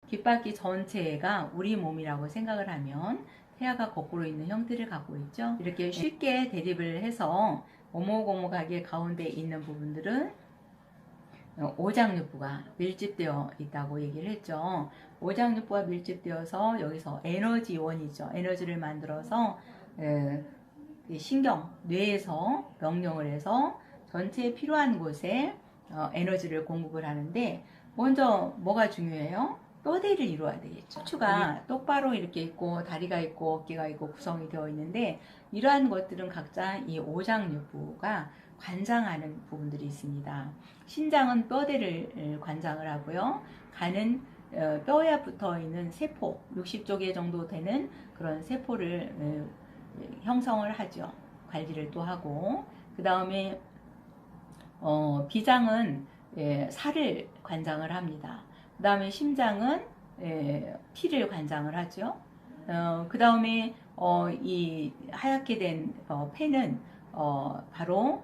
귓바퀴 전체가 우리 몸이라고 생각을 하면 태아가 거꾸로 있는 형태를 갖고 있죠. 이렇게 쉽게 대립을 해서 오목오목하게 가운데 있는 부분들은 오장육부가 밀집되어 있다고 얘기를 했죠. 오장육부가 밀집되어서 여기서 에너지원이죠. 에너지를 만들어서 신경, 뇌에서 명령을 해서 전체에 필요한 곳에 에너지를 공급을 하는데, 먼저 뭐가 중요해요? 뼈대를 이루어야 되겠죠. 척추가 똑바로 이렇게 있고 다리가 있고 어깨가 있고 구성이 되어 있는데, 이러한 것들은 각자 이 오장육부가 관장하는 부분들이 있습니다. 신장은 뼈대를 관장을 하고요. 간은 뼈에 붙어 있는 세포, 60조 개 정도 되는 그런 세포를 형성을 하죠. 관리를 또 하고, 그 다음에 비장은 살을 관장을 합니다. 그 다음에 심장은 피를 관장을 하죠. 그 다음에 이 하얗게 된 폐는 바로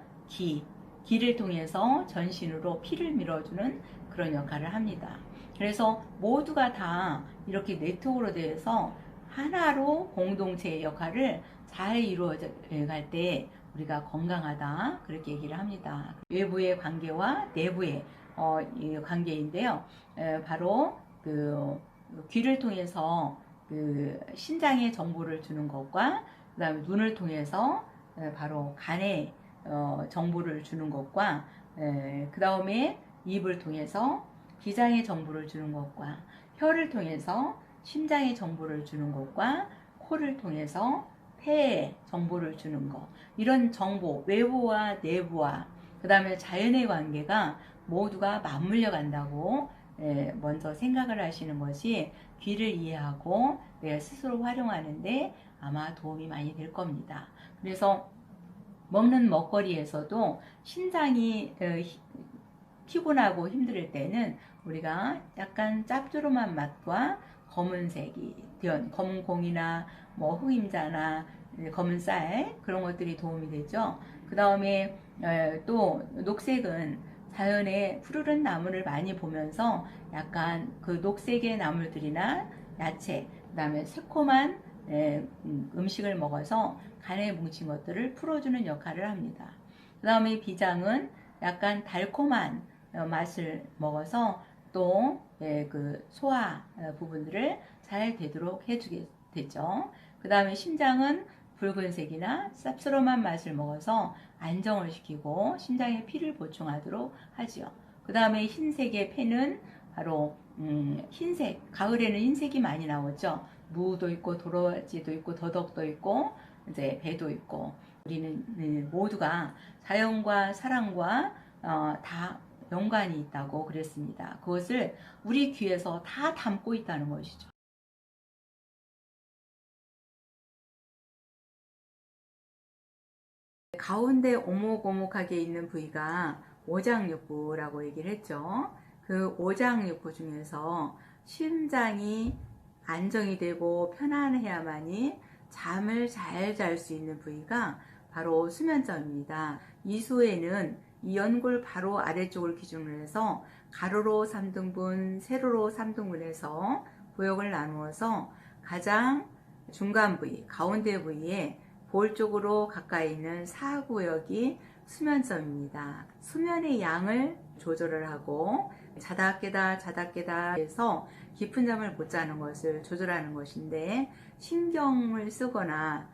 기를 통해서 전신으로 피를 밀어주는 그런 역할을 합니다. 그래서 모두가 다 이렇게 네트워크로 되어서 하나로 공동체의 역할을 잘 이루어져 갈 때 우리가 건강하다, 그렇게 얘기를 합니다. 외부의 관계와 내부의 이 관계인데요. 바로 그 귀를 통해서 그 신장에 정보를 주는 것과, 그 다음에 눈을 통해서 바로 간에 정보를 주는 것과, 그 다음에 입을 통해서 기장에 정보를 주는 것과, 혀를 통해서 심장에 정보를 주는 것과, 코를 통해서 폐에 정보를 주는 것, 이런 정보, 외부와 내부와 그 다음에 자연의 관계가 모두가 맞물려 간다고 먼저 생각을 하시는 것이 귀를 이해하고 내가 스스로 활용하는데 아마 도움이 많이 될 겁니다. 그래서 먹는 먹거리에서도 신장이 피곤하고 힘들 때는 우리가 약간 짭조름한 맛과 검은색이 검은 공이나 뭐 흑임자나 검은 쌀, 그런 것들이 도움이 되죠. 그 다음에 또 녹색은 자연의 푸르른 나무를 많이 보면서 약간 그 녹색의 나물들이나 야채, 그 다음에 새콤한 음식을 먹어서 간에 뭉친 것들을 풀어주는 역할을 합니다. 그 다음에 비장은 약간 달콤한 맛을 먹어서 또 그 소화 부분들을 잘 되도록 해주게 되죠. 그 다음에 심장은 붉은색이나 쌉스름한 맛을 먹어서 안정을 시키고 심장에 피를 보충하도록 하지요. 그 다음에 흰색의 폐는 바로 흰색, 가을에는 흰색이 많이 나오죠. 무도 있고 도라지도 있고 더덕도 있고 이제 배도 있고, 우리는 모두가 자연과 사랑과 다 연관이 있다고 그랬습니다. 그것을 우리 귀에서 다 담고 있다는 것이죠. 가운데 오목오목하게 있는 부위가 오장육부라고 얘기를 했죠. 그 오장육부 중에서 심장이 안정이 되고 편안해야만이 잠을 잘 잘 수 있는 부위가 바로 수면점입니다. 이수에는 이 연골 바로 아래쪽을 기준으로 해서 가로로 3등분, 세로로 3등분해서 구역을 나누어서 가장 중간 부위, 가운데 부위에 볼 쪽으로 가까이 있는 사구역이 수면점입니다. 수면의 양을 조절을 하고 자다 깨다 해서 깊은 잠을 못 자는 것을 조절하는 것인데, 신경을 쓰거나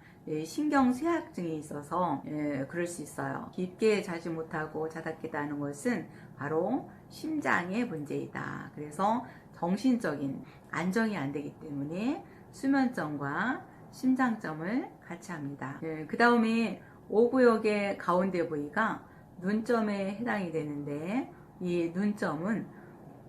신경쇠약증이 있어서 그럴 수 있어요. 깊게 자지 못하고 자다 깨다 하는 것은 바로 심장의 문제이다. 그래서 정신적인 안정이 안 되기 때문에 수면점과 심장점을 같이 합니다. 그 다음에 5구역의 가운데 부위가 눈점에 해당이 되는데, 이 눈점은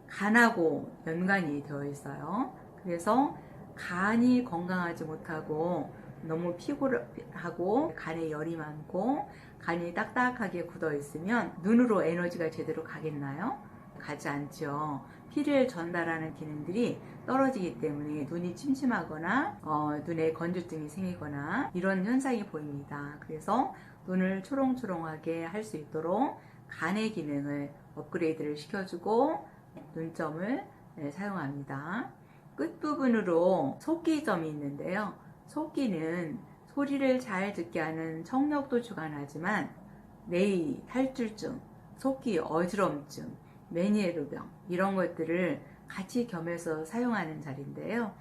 간하고 연관이 되어 있어요. 그래서 간이 건강하지 못하고 너무 피곤하고 간에 열이 많고 간이 딱딱하게 굳어 있으면 눈으로 에너지가 제대로 가겠나요? 가지 않죠. 피를 전달하는 기능들이 떨어지기 때문에 눈이 침침하거나 눈에 건조증이 생기거나 이런 현상이 보입니다. 그래서 눈을 초롱초롱하게 할 수 있도록 간의 기능을 업그레이드를 시켜주고 눈점을 사용합니다. 끝부분으로 속기점이 있는데요. 속기는 소리를 잘 듣게 하는 청력도 주관하지만 뇌의 탈출증, 속기 어지럼증, 메니에르병 이런 것들을 같이 겸해서 사용하는 자리인데요.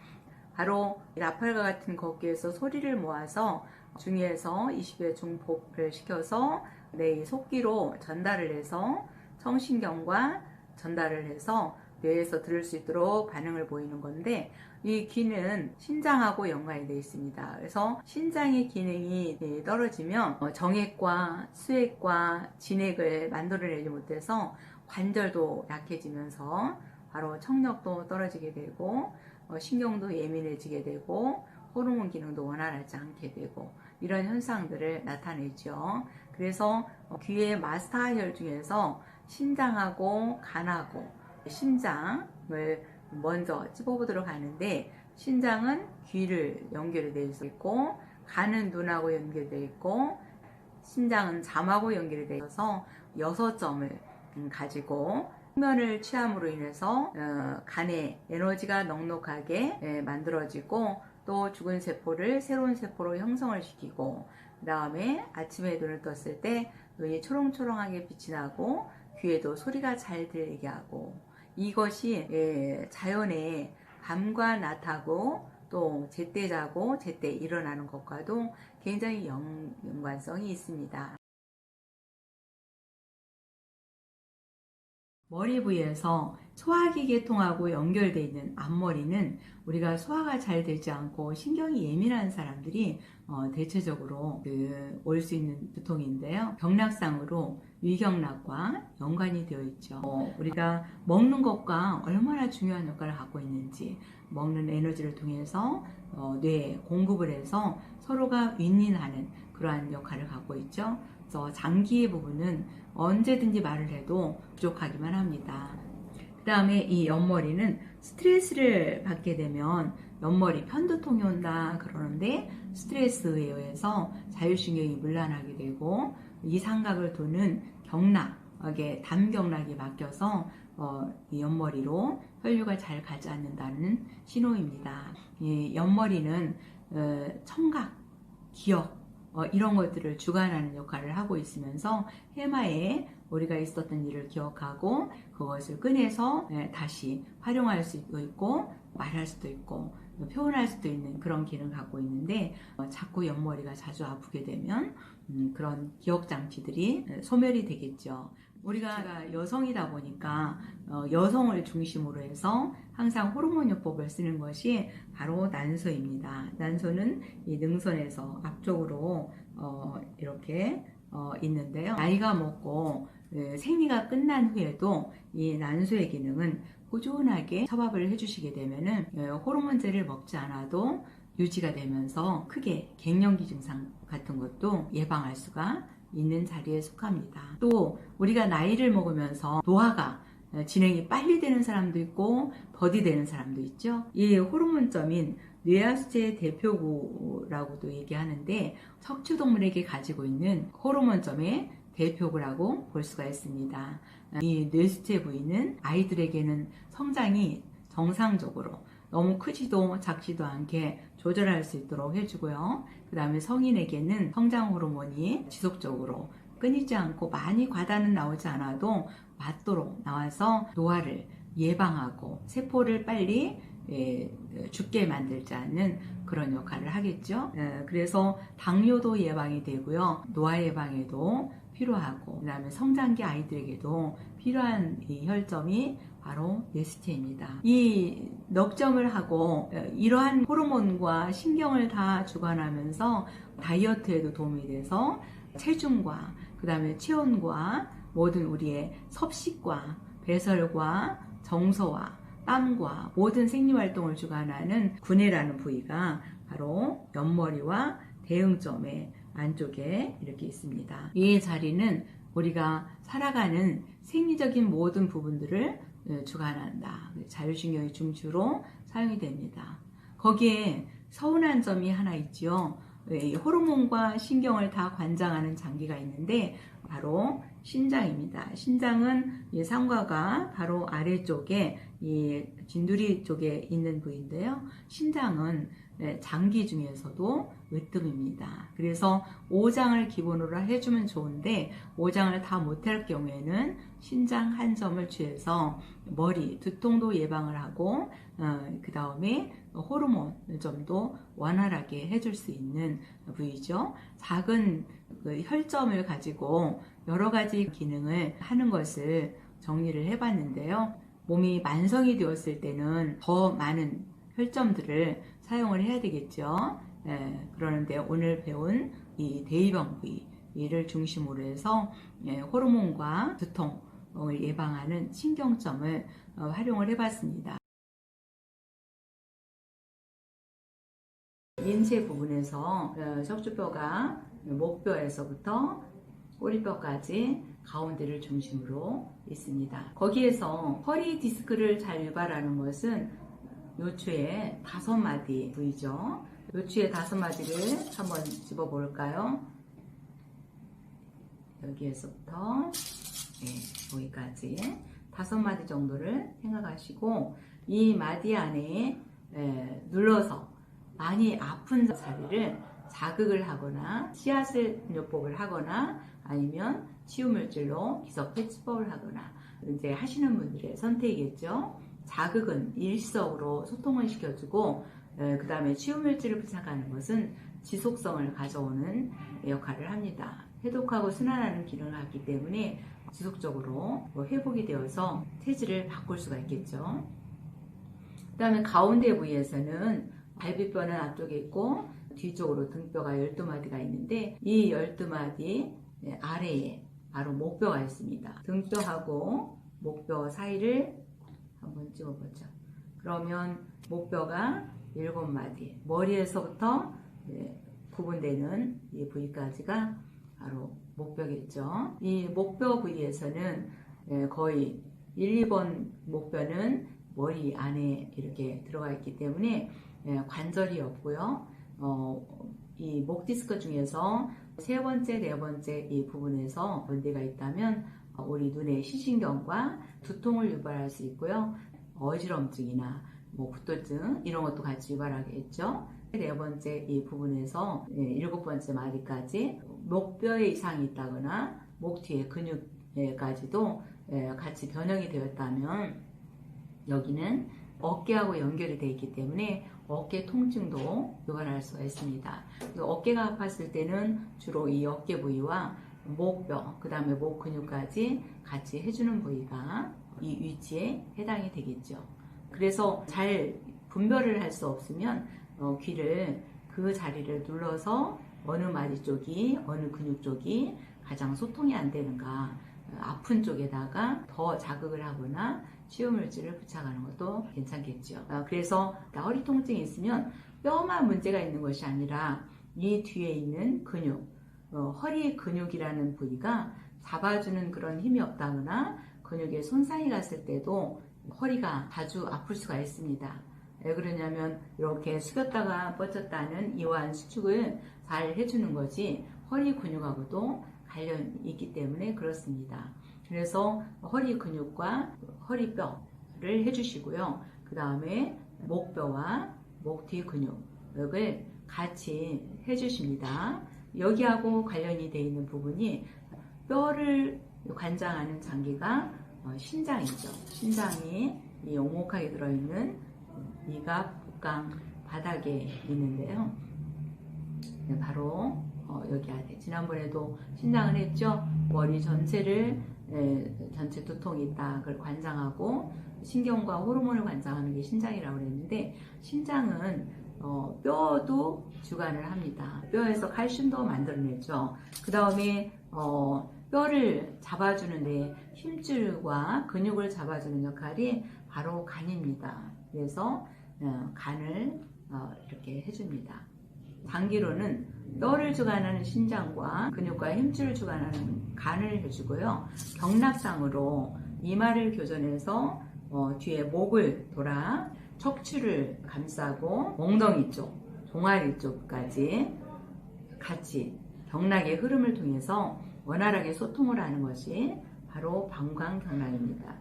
바로 나팔과 같은 걷기에서 소리를 모아서 중위에서 20회 중폭을 시켜서 뇌의 속기로 전달을 해서 청신경과 전달을 해서 뇌에서 들을 수 있도록 반응을 보이는 건데, 이 귀는 신장하고 연관이 되어 있습니다. 그래서 신장의 기능이 떨어지면 정액과 수액과 진액을 만들어내지 못해서 관절도 약해지면서 바로 청력도 떨어지게 되고 신경도 예민해지게 되고 호르몬 기능도 원활하지 않게 되고 이런 현상들을 나타내죠. 그래서 귀의 마스터혈 중에서 신장하고 간하고 신장을 먼저 짚어보도록 하는데, 신장은 귀를 연결이 되어 있고 간은 눈하고 연결되어 있고 신장은 잠하고 연결이 되어 있어서 6점을 가지고 숙면을 취함으로 인해서 간에 에너지가 넉넉하게 만들어지고 또 죽은 세포를 새로운 세포로 형성을 시키고, 그 다음에 아침에 눈을 떴을 때 눈이 초롱초롱하게 빛이 나고 귀에도 소리가 잘 들리게 하고, 이것이 자연의 밤과 낮하고 또 제때 자고 제때 일어나는 것과도 굉장히 연관성이 있습니다. 머리 부위에서 소화기 계통하고 연결되어 있는 앞머리는 우리가 소화가 잘 되지 않고 신경이 예민한 사람들이 대체적으로 올 수 있는 두통인데요. 경락상으로 위경락과 연관이 되어 있죠. 우리가 먹는 것과 얼마나 중요한 역할을 갖고 있는지, 먹는 에너지를 통해서 뇌에 공급을 해서 서로가 윈윈하는 그러한 역할을 갖고 있죠. 그래서 장기의 부분은 언제든지 말을 해도 부족하기만 합니다. 그 다음에 이 옆머리는 스트레스를 받게 되면 옆머리 편두통이 온다 그러는데, 스트레스에 의해서 자율신경이 문란하게 되고 이 삼각을 도는 경락에 담경락이 막혀서 이 옆머리로 혈류가 잘 가지 않는다는 신호입니다. 이 옆머리는 청각, 기억 이런 것들을 주관하는 역할을 하고 있으면서 해마에 우리가 있었던 일을 기억하고 그것을 꺼내서 다시 활용할 수도 있고 말할 수도 있고 표현할 수도 있는 그런 기능을 갖고 있는데, 자꾸 옆머리가 자주 아프게 되면 그런 기억 장치들이 소멸이 되겠죠. 우리가 여성이다 보니까 여성을 중심으로 해서 항상 호르몬요법을 쓰는 것이 바로 난소입니다. 난소는 이 능선에서 앞쪽으로 이렇게 있는데요. 나이가 먹고 생리가 끝난 후에도 이 난소의 기능은 꾸준하게 처밥을 해주시게 되면은 호르몬제를 먹지 않아도 유지가 되면서 크게 갱년기 증상 같은 것도 예방할 수가 있는 자리에 속합니다. 또 우리가 나이를 먹으면서 노화가 진행이 빨리 되는 사람도 있고 더디 되는 사람도 있죠. 이 호르몬점인 뇌하수체의 대표구라고도 얘기하는데, 척추동물에게 가지고 있는 호르몬점의 대표구라고 볼 수가 있습니다. 이 뇌수체 부위는 아이들에게는 성장이 정상적으로 너무 크지도 작지도 않게 조절할 수 있도록 해주고요. 그 다음에 성인에게는 성장 호르몬이 지속적으로 끊이지 않고 많이 과다는 나오지 않아도 맞도록 나와서 노화를 예방하고 세포를 빨리 죽게 만들지 않는 그런 역할을 하겠죠. 그래서 당뇨도 예방이 되고요. 노화 예방에도 필요하고, 그 다음에 성장기 아이들에게도 필요한 이 혈점이 바로 뇌수체입니다. 이 넉점을 하고 이러한 호르몬과 신경을 다 주관하면서 다이어트에도 도움이 돼서 체중과 그 다음에 체온과 모든 우리의 섭식과 배설과 정서와 땀과 모든 생리활동을 주관하는 구내라는 부위가 바로 옆머리와 대응점의 안쪽에 이렇게 있습니다. 이 자리는 우리가 살아가는 생리적인 모든 부분들을 주관한다. 자율신경의 중추로 사용이 됩니다. 거기에 서운한 점이 하나 있죠. 이 호르몬과 신경을 다 관장하는 장기가 있는데 바로 신장입니다. 신장은 이 상과가 바로 아래쪽에 이 진두리 쪽에 있는 부위인데요. 신장은 장기 중에서도 으뜸입니다. 그래서 5장을 기본으로 해주면 좋은데 5장을 다 못할 경우에는 신장 한 점을 취해서 머리, 두통도 예방을 하고 그 다음에 호르몬 점도 원활하게 해줄 수 있는 부위죠. 작은 그 혈점을 가지고 여러 가지 기능을 하는 것을 정리를 해봤는데요. 몸이 만성이 되었을 때는 더 많은 혈점들을 사용을 해야 되겠죠. 그러는데 오늘 배운 이 대의병 부위를 중심으로 해서 호르몬과 두통을 예방하는 신경점을 활용을 해봤습니다. 인체 부분에서 척추뼈가 목뼈에서부터 꼬리뼈까지 가운데를 중심으로 있습니다. 거기에서 허리 디스크를 잘 유발하는 것은 요추의 5마디 부위죠. 요추의 5마디를 한번 집어볼까요? 여기에서부터 여기까지 5마디 정도를 생각하시고 이 마디 안에 눌러서 많이 아픈 자리를 자극을 하거나 씨앗을 요법을 하거나 아니면 치유물질로 기석 패치법을 하거나 이제 하시는 분들의 선택이겠죠. 자극은 일시적으로 소통을 시켜주고 그 다음에 치유물질을 부착하는 것은 지속성을 가져오는 역할을 합니다. 해독하고 순환하는 기능을 갖기 때문에 지속적으로 회복이 되어서 체질을 바꿀 수가 있겠죠. 그 다음에 가운데 부위에서는 갈비뼈는 앞쪽에 있고 뒤쪽으로 등뼈가 12마디가 있는데 이 12마디 아래에 바로 목뼈가 있습니다. 등뼈하고 목뼈 사이를 한번 찍어보죠. 그러면 목뼈가 7마디, 머리에서부터 구분되는 이 부위까지가 바로 목뼈겠죠. 이 목뼈 부위에서는 거의 1, 2번 목뼈는 머리 안에 이렇게 들어가 있기 때문에 관절이 없고요. 이 목 디스크 중에서 3번째, 4번째 이 부분에서 문제가 있다면 우리 눈의 시신경과 두통을 유발할 수 있고요. 어지럼증이나 붓돌증 이런 것도 같이 유발하겠죠. 4번째 이 부분에서 7번째 마디까지 목뼈에 이상이 있다거나 목 뒤에 근육에까지도 같이 변형이 되었다면 여기는 어깨하고 연결이 되어 있기 때문에 어깨 통증도 유발할 수가 있습니다. 어깨가 아팠을 때는 주로 이 어깨 부위와 목뼈, 그 다음에 목 근육까지 같이 해주는 부위가 이 위치에 해당이 되겠죠. 그래서 잘 분별을 할 수 없으면 귀를 그 자리를 눌러서 어느 마디 쪽이, 어느 근육 쪽이 가장 소통이 안 되는가, 아픈 쪽에다가 더 자극을 하거나 치유물질을 부착하는 것도 괜찮겠죠. 그래서 허리 통증이 있으면 뼈만 문제가 있는 것이 아니라 이 뒤에 있는 근육, 허리 근육이라는 부위가 잡아주는 그런 힘이 없다거나 근육에 손상이 갔을 때도 허리가 자주 아플 수가 있습니다. 왜 그러냐면 이렇게 숙였다가 뻗쳤다는 이완 수축을 잘 해주는 것이 허리 근육하고도 관련이 있기 때문에 그렇습니다. 그래서 허리 근육과 허리뼈를 해주시고요. 그 다음에 목뼈와 목 뒤 근육을 같이 해주십니다. 여기하고 관련이 되어 있는 부분이 뼈를 관장하는 장기가 신장이죠. 신장이 이 오목하게 들어있는 이갑, 복강 바닥에 있는데요. 바로 여기 안에 지난번에도 신장을 했죠. 머리 전체를 전체 두통이 있다 그걸 관장하고 신경과 호르몬을 관장하는 게 신장이라고 그랬는데 신장은 뼈도 주관을 합니다. 뼈에서 칼슘도 만들어내죠. 그 다음에 뼈를 잡아주는데 힘줄과 근육을 잡아주는 역할이 바로 간입니다. 그래서 간을 이렇게 해줍니다. 장기로는 뼈를 주관하는 신장과 근육과 힘줄을 주관하는 간을 해주고요. 경락상으로 이마를 교전해서 뒤에 목을 돌아 척추를 감싸고 엉덩이 쪽, 종아리 쪽까지 같이 경락의 흐름을 통해서 원활하게 소통을 하는 것이 바로 방광경락입니다.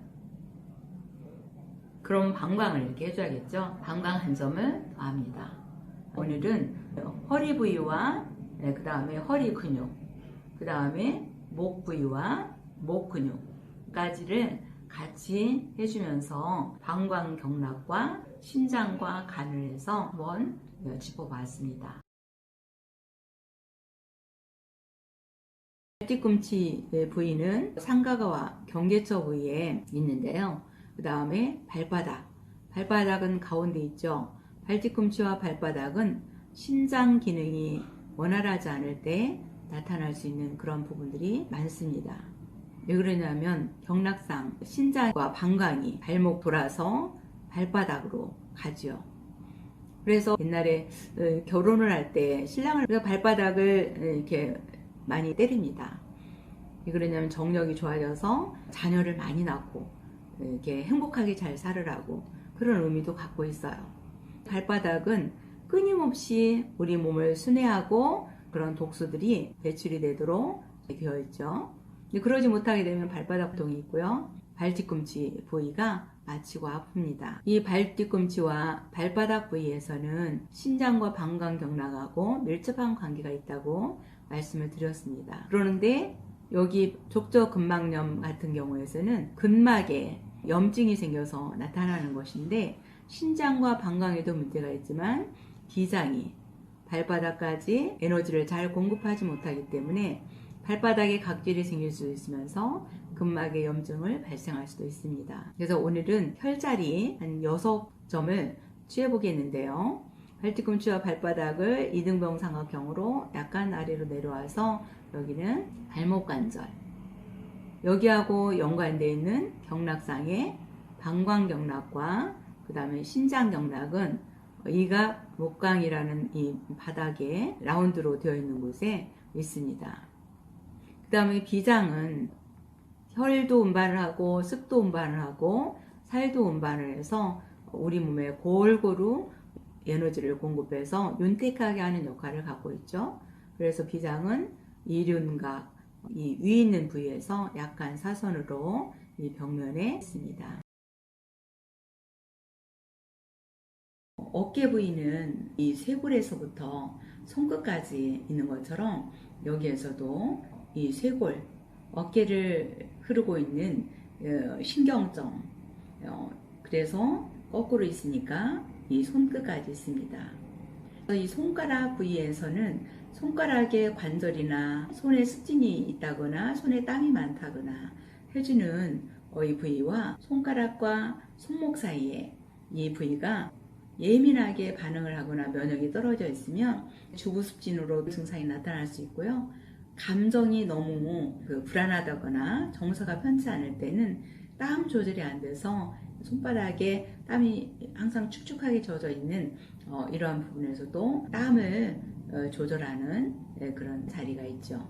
그럼 방광을 이렇게 해줘야겠죠. 방광 한 점을 더합니다. 오늘은 허리 부위와 그 다음에 허리 근육, 그 다음에 목 부위와 목 근육까지를 같이 해주면서 방광경락과 신장과 간을 해서 한번 짚어봤습니다. 뒤꿈치 부위는 상가와 경계처 부위에 있는데요. 그 다음에 발바닥은 가운데 있죠. 발뒤꿈치와 발바닥은 신장 기능이 원활하지 않을 때 나타날 수 있는 그런 부분들이 많습니다. 왜 그러냐면 경락상 신장과 방광이 발목 돌아서 발바닥으로 가죠. 그래서 옛날에 결혼을 할 때 신랑을 발바닥을 이렇게 많이 때립니다. 왜 그러냐면 정력이 좋아져서 자녀를 많이 낳고 이렇게 행복하게 잘 살으라고 그런 의미도 갖고 있어요. 발바닥은 끊임없이 우리 몸을 순회하고 그런 독소들이 배출이 되도록 되어 있죠. 그러지 못하게 되면 발바닥 고통이 있고요. 발뒤꿈치 부위가 마치고 아픕니다. 이 발뒤꿈치와 발바닥 부위에서는 신장과 방광경락하고 밀접한 관계가 있다고 말씀을 드렸습니다. 그러는데 여기 족저근막염 같은 경우에서는 근막에 염증이 생겨서 나타나는 것인데 신장과 방광에도 문제가 있지만 기장이 발바닥까지 에너지를 잘 공급하지 못하기 때문에 발바닥에 각질이 생길 수 있으면서 근막에 염증을 발생할 수도 있습니다. 그래서 오늘은 혈자리 한 6점을 취해 보겠는데요. 발뒤꿈치와 발바닥을 이등병 삼각형으로 약간 아래로 내려와서 여기는 발목 관절, 여기하고 연관되어 있는 경락상의 방광경락과 그 다음에 신장경락은 이가 목강이라는 이 바닥에 라운드로 되어 있는 곳에 있습니다. 그 다음에 비장은 혈도 운반을 하고 습도 운반을 하고 살도 운반을 해서 우리 몸에 골고루 에너지를 공급해서 윤택하게 하는 역할을 갖고 있죠. 그래서 비장은 이륜각, 이 위 있는 부위에서 약간 사선으로 이 벽면에 있습니다. 어깨 부위는 이 쇄골에서부터 손끝까지 있는 것처럼 여기에서도 이 쇄골, 어깨를 흐르고 있는 신경정, 그래서 거꾸로 있으니까 이 손끝까지 있습니다. 이 손가락 부위에서는 손가락에 관절이나 손에 습진이 있다거나 손에 땀이 많다거나 해주는 이 부위와 손가락과 손목 사이에 이 부위가 예민하게 반응을 하거나 면역이 떨어져 있으면 주부습진으로 증상이 나타날 수 있고요. 감정이 너무 불안하다거나 정서가 편치 않을 때는 땀 조절이 안 돼서 손바닥에 땀이 항상 축축하게 젖어 있는 이러한 부분에서도 땀을 조절하는 그런 자리가 있죠.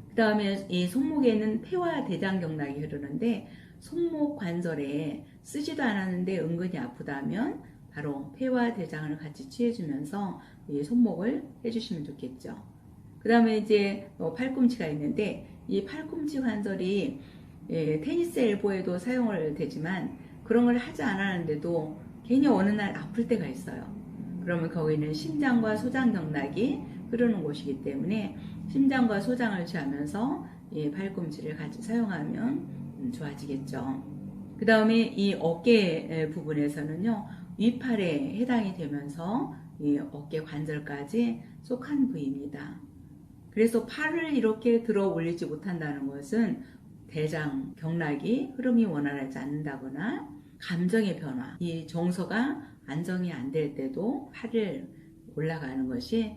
그 다음에 이 손목에는 폐와 대장경락이 흐르는데 손목 관절에 쓰지도 않았는데 은근히 아프다면 바로 폐와 대장을 같이 취해주면서 이 손목을 해주시면 좋겠죠. 그 다음에 이제 팔꿈치가 있는데 이 팔꿈치 관절이 테니스 엘보에도 사용을 되지만 그런 걸 하지 않았는데도 괜히 어느 날 아플 때가 있어요. 그러면 거기는 심장과 소장경락이 흐르는 곳이기 때문에 심장과 소장을 취하면서 이 팔꿈치를 같이 사용하면 좋아지겠죠. 그 다음에 이 어깨 부분에서는요, 위팔에 해당이 되면서 이 어깨 관절까지 속한 부위입니다. 그래서 팔을 이렇게 들어 올리지 못한다는 것은 대장 경락이 흐름이 원활하지 않는다거나 감정의 변화, 이 정서가 안정이 안 될 때도 팔을 올라가는 것이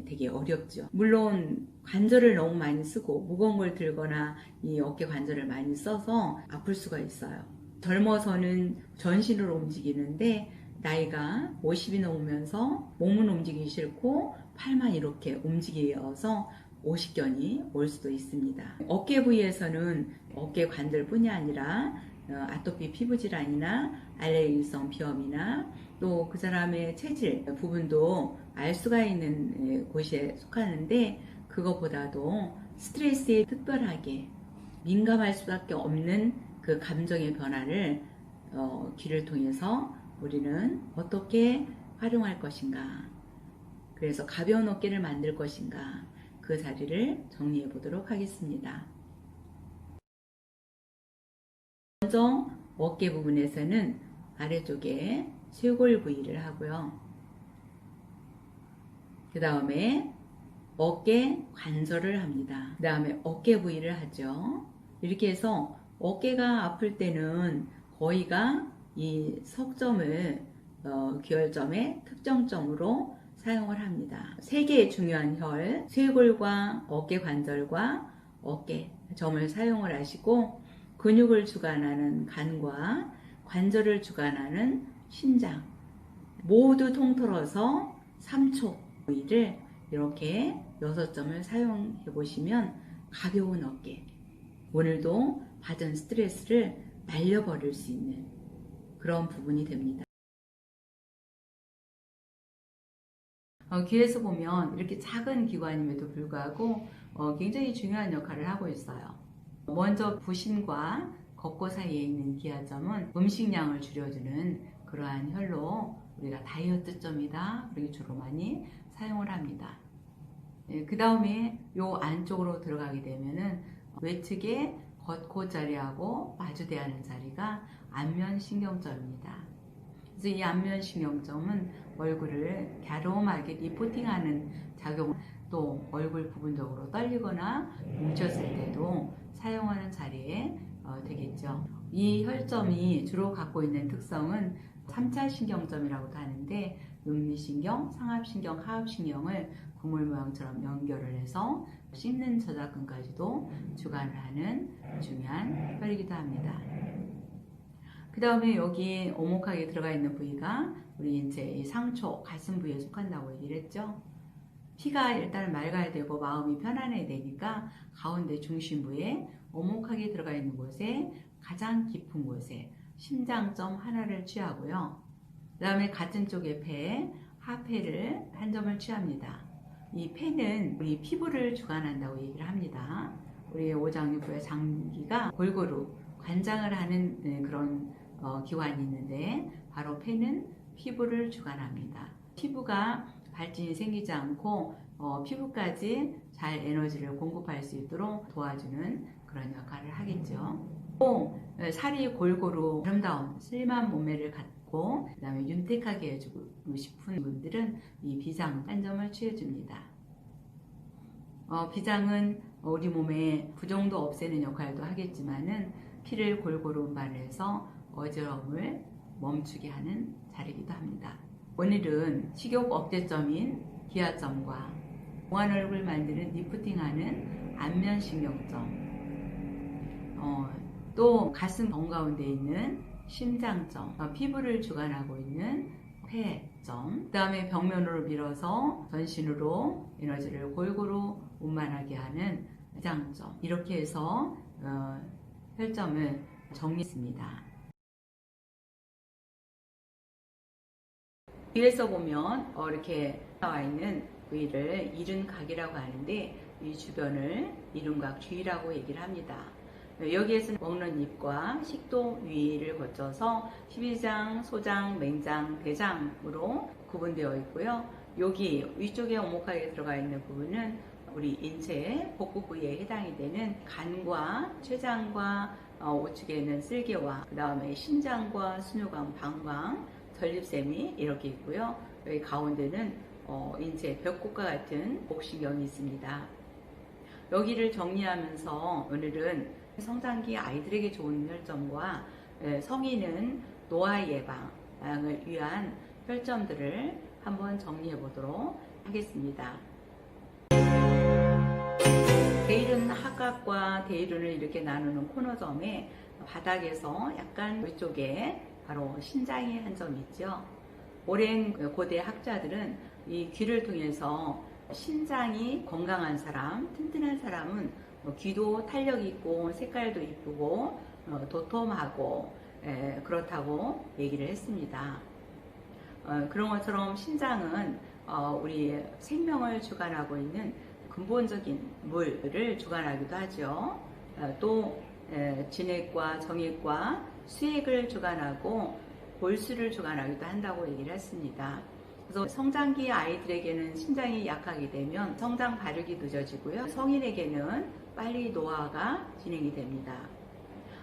되게 어렵죠. 물론 관절을 너무 많이 쓰고 무거운 걸 들거나 이 어깨 관절을 많이 써서 아플 수가 있어요. 젊어서는 전신으로 움직이는데 나이가 50이 넘으면서 몸은 움직이기 싫고 팔만 이렇게 움직여서 오십견이 올 수도 있습니다. 어깨 부위에서는 어깨 관절뿐이 아니라 아토피 피부 질환이나 알레르기성 비염이나 또 그 사람의 체질 부분도 알 수가 있는 곳에 속하는데, 그것보다도 스트레스에 특별하게 민감할 수밖에 없는 그 감정의 변화를 귀를 통해서 우리는 어떻게 활용할 것인가, 그래서 가벼운 어깨를 만들 것인가, 그 자리를 정리해 보도록 하겠습니다. 먼저 어깨 부분에서는 아래쪽에 쇄골 부위를 하고요. 그 다음에 어깨 관절을 합니다. 그 다음에 어깨 부위를 하죠. 이렇게 해서 어깨가 아플 때는 거의가 이 석점을 귀혈점의 특정점으로 사용을 합니다. 세 개의 중요한 혈, 쇄골과 어깨 관절과 어깨 점을 사용을 하시고, 근육을 주관하는 간과 관절을 주관하는 심장 모두 통틀어서 3초 부위를 이렇게 6점을 사용해 보시면 가벼운 어깨, 오늘도 받은 스트레스를 날려버릴 수 있는 그런 부분이 됩니다. 귀에서 보면 이렇게 작은 기관임에도 불구하고 굉장히 중요한 역할을 하고 있어요. 먼저 부신과 걷고 사이에 있는 기하점은 음식량을 줄여주는 그러한 혈로 우리가 다이어트점이다, 우리 주로 많이 사용을 합니다. 그 다음에 요 안쪽으로 들어가게 되면은 외측에 걷고 자리하고 마주대하는 자리가 안면신경점입니다. 그래서 이 안면신경점은 얼굴을 갸름하게 리포팅하는 작용, 또 얼굴 부분적으로 떨리거나 뭉쳤을 때도 사용하는 자리에 되겠죠. 이 혈점이 주로 갖고 있는 특성은 3차 신경점이라고도 하는데, 음리신경, 상합신경, 하합신경을 그물 모양처럼 연결을 해서 씹는 저작근까지도 주관을 하는 중요한 혈이기도 합니다. 그 다음에 여기 오목하게 들어가 있는 부위가 우리 이제 이 상초, 가슴 부위에 속한다고 얘기를 했죠. 피가 일단 맑아야 되고 마음이 편안해야 되니까 가운데 중심부에 오목하게 들어가 있는 곳에 가장 깊은 곳에 심장점 하나를 취하고요. 그 다음에 같은 쪽의 폐, 하폐를 한 점을 취합니다. 이 폐는 우리 피부를 주관한다고 얘기를 합니다. 우리 오장육부의 장기가 골고루 관장을 하는 그런 기관이 있는데, 바로 폐는 피부를 주관합니다. 피부가 발진이 생기지 않고 피부까지 잘 에너지를 공급할 수 있도록 도와주는 그런 역할을 하겠죠. 또 살이 골고루 아름다운 슬림한 몸매를 갖고 그 다음에 윤택하게 해주고 싶은 분들은 이 비장 한 점을 취해줍니다. 비장은 우리 몸에 부종도 없애는 역할도 하겠지만은 피를 골고루 운반해서 어지러움을 멈추게 하는 자리이기도 합니다. 오늘은 식욕 억제점인 기하점과 공한 얼굴 만드는 리프팅하는 안면신경점, 또 가슴 정 가운데 있는 심장점, 피부를 주관하고 있는 폐점, 그 다음에 벽면으로 밀어서 전신으로 에너지를 골고루 운반하게 하는 위장점, 이렇게 해서 혈점을 정리했습니다. 뒤에서 보면 이렇게 나와 있는 부위를 이른각이라고 하는데, 이 주변을 이른각 주위라고 얘기를 합니다. 여기에서는 먹는 입과 식도 위를 거쳐서 십이장, 소장, 맹장, 대장으로 구분되어 있고요. 여기 위쪽에 오목하게 들어가 있는 부분은 우리 인체의 복부 부위에 해당이 되는 간과 췌장과 우측에 있는 쓸개와 그 다음에 심장과 순요관, 방광, 전립샘이 이렇게 있고요. 여기 가운데는 인체 벽곡과 같은 목신경이 있습니다. 여기를 정리하면서 오늘은 성장기 아이들에게 좋은 혈점과 성인은 노화 예방을 위한 혈점들을 한번 정리해 보도록 하겠습니다. 대일은 하각과 대일은을 이렇게 나누는 코너점에 바닥에서 약간 위쪽에 바로 신장이 한 점 있죠. 오랜 고대 학자들은 이 귀를 통해서 신장이 건강한 사람, 튼튼한 사람은 귀도 탄력 있고 색깔도 이쁘고 도톰하고 그렇다고 얘기를 했습니다. 그런 것처럼 신장은 우리 생명을 주관하고 있는 근본적인 물을 주관하기도 하죠. 또 진액과 정액과 수액을 주관하고 골수를 주관하기도 한다고 얘기를 했습니다. 그래서 성장기 아이들에게는 신장이 약하게 되면 성장 발육이 늦어지고요. 성인에게는 빨리 노화가 진행이 됩니다.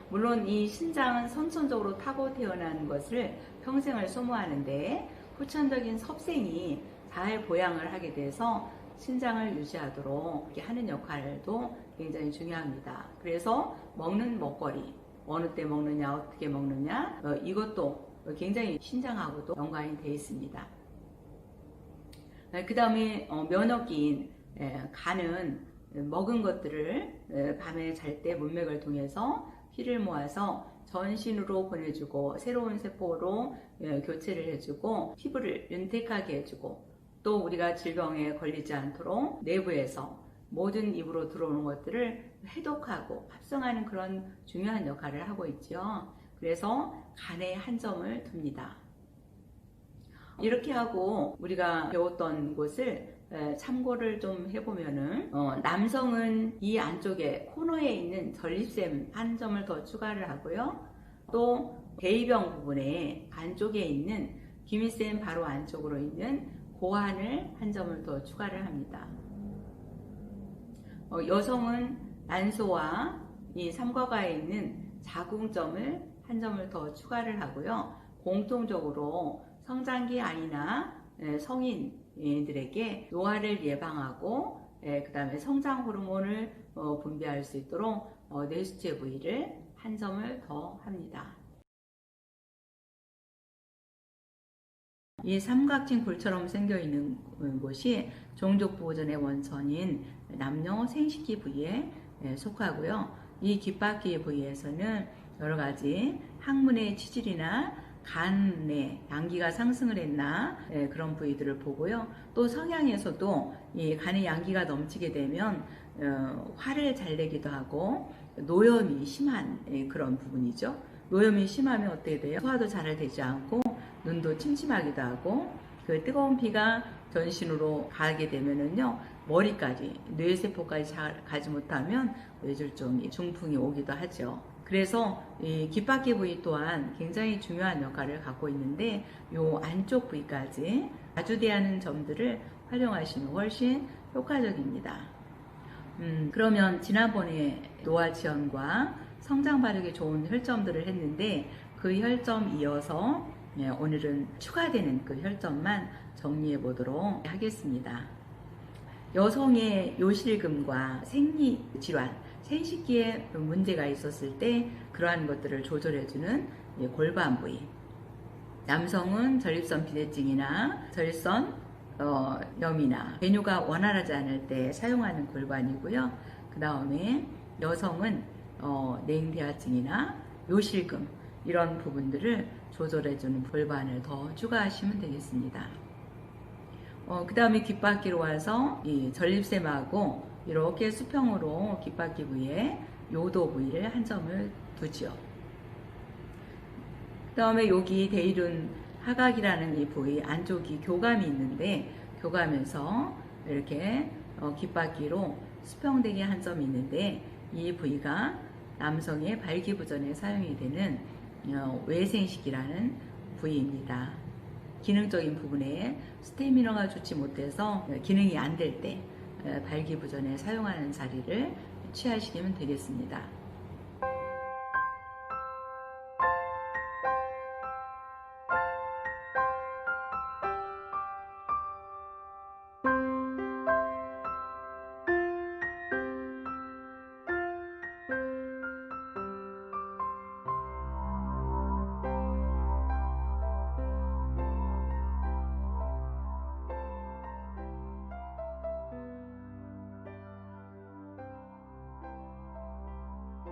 물론 이 신장은 선천적으로 타고 태어나는 것을 평생을 소모하는데 후천적인 섭생이 잘 보양을 하게 돼서 신장을 유지하도록 하는 역할도 굉장히 중요합니다. 그래서 먹는 먹거리, 어느 때 먹느냐, 어떻게 먹느냐, 이것도 굉장히 신장하고도 연관이 되어 있습니다. 그 다음에 면역기인 간은 먹은 것들을 밤에 잘 때 문맥을 통해서 피를 모아서 전신으로 보내주고 새로운 세포로 교체를 해주고 피부를 윤택하게 해주고 또 우리가 질병에 걸리지 않도록 내부에서 모든 입으로 들어오는 것들을 해독하고 합성하는 그런 중요한 역할을 하고 있죠. 그래서 간에 한 점을 둡니다. 이렇게 하고 우리가 배웠던 것을 참고를 좀 해보면은 남성은 이 안쪽에 코너에 있는 전립腺 한 점을 더 추가를 하고요. 또 대의병 부분에 간 쪽에 있는 기미센 바로 안쪽으로 있는 고환을 한 점을 더 추가를 합니다. 여성은 난소와 이 삼과가에 있는 자궁점을 한 점을 더 추가를 하고요. 공통적으로 성장기 아이나 성인들에게 노화를 예방하고 그 다음에 성장 호르몬을 분비할 수 있도록 뇌수체 부위를 한 점을 더 합니다. 이 삼각진 굴처럼 생겨 있는 곳이 종족 보존의 원천인 남녀 생식기 부위에 속하고요. 이 귓바퀴 부위에서는 여러 가지 항문의 치질이나 간에 양기가 상승을 했나 그런 부위들을 보고요. 또 성향에서도 이 간에 양기가 넘치게 되면 화를 잘 내기도 하고 노염이 심한 그런 부분이죠. 노염이 심하면 어떻게 돼요? 소화도 잘 되지 않고 눈도 침침하기도 하고 그 뜨거운 피가 전신으로 가게 되면은요 머리까지 뇌세포까지 잘 가지 못하면 뇌졸중이 중풍이 오기도 하죠. 그래서 이 귓바퀴 부위 또한 굉장히 중요한 역할을 갖고 있는데 이 안쪽 부위까지 마주대하는 점들을 활용하시면 훨씬 효과적입니다. 그러면 지난번에 노화 지연과 성장 발육에 좋은 혈점들을 했는데 그 혈점 이어서 오늘은 추가되는 그 혈점만 정리해 보도록 하겠습니다. 여성의 요실금과 생리질환, 생식기에 문제가 있었을 때 그러한 것들을 조절해주는 골반 부위. 남성은 전립선 비대증이나 전립선 염이나 배뇨가 원활하지 않을 때 사용하는 골반이고요. 그 다음에 여성은 냉대하증이나 요실금 이런 부분들을 조절해주는 골반을 더 추가하시면 되겠습니다. 그 다음에 귓바퀴로 와서 이 전립腺하고 이렇게 수평으로 귓바퀴 부위에 요도 부위를 한 점을 두죠. 그 다음에 여기 대일륜 하각이라는 이 부위 안쪽이 교감이 있는데 교감에서 이렇게 귓바퀴로 수평되게 한 점이 있는데 이 부위가 남성의 발기부전에 사용이 되는 외생식이라는 부위입니다. 기능적인 부분에 스태미너가 좋지 못해서 기능이 안 될 때 발기부전에 사용하는 자리를 취하시면 되겠습니다.